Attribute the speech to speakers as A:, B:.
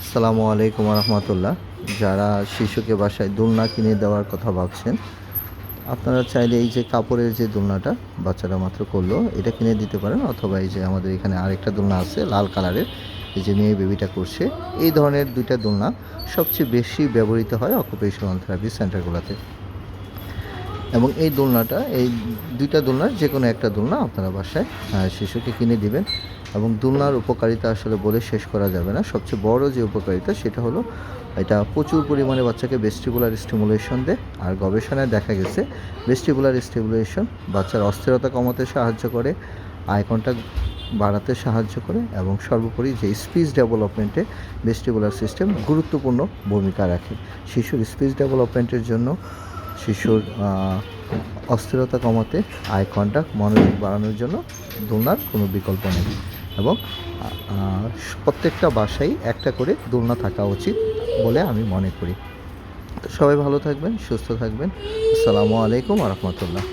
A: আসসালামু আলাইকুম রহমতুল্লাহ। যারা শিশুকে বাসায় দোলনা কিনে দেওয়ার কথা ভাবছেন, আপনারা চাইলে এই যে কাপড়ের যে দোলনাটা বাচ্চারা মাত্র করলো, এটা কিনে দিতে পারেন। অথবা এই যে আমাদের এখানে আরেকটা দোলনা আছে লাল কালারের, এই যে মেয়ে বেবিটা করছে, এই ধরনের দুইটা দোলনা সবচেয়ে বেশি ব্যবহৃত হয় অকুপেশনাল থেরাপি সেন্টারগুলোতে। এবং এই দোলনাটা, এই দুইটা দোলনার যে কোনো একটা দোলনা আপনারা বাসায় শিশুকে কিনে দিবেন। এবং দোলনার উপকারিতা আসলে বলে শেষ করা যাবে না। সবচেয়ে বড় যে উপকারিতা সেটা হলো এটা প্রচুর পরিমাণে বাচ্চাকে ভেস্টিবুলার স্টিমুলেশন দেয়। আর গবেষণায় দেখা গেছে ভেস্টিবুলার স্টিমুলেশন বাচ্চার অস্থিরতা কমাতে সাহায্য করে, আই কন্ট্যাক্ট বাড়াতে সাহায্য করে, এবং সর্বোপরি যে স্পিচ ডেভেলপমেন্টে ভেস্টিবুলার সিস্টেম গুরুত্বপূর্ণ ভূমিকা রাখে। শিশুর স্পিচ ডেভেলপমেন্টের জন্য, শিশুর অস্থিরতা কমাতে, আই কন্ট্যাক্ট, মনোযোগ বাড়ানোর জন্য দোলনার কোনো বিকল্প নেই। এবং প্রত্যেকটা বাসায় একটা করে দোলনা থাকা উচিত বলে আমি মনে করি। তো সবাই ভালো থাকবেন, সুস্থ থাকবেন। আসসালামু আলাইকুম রহমতুল্লাহ।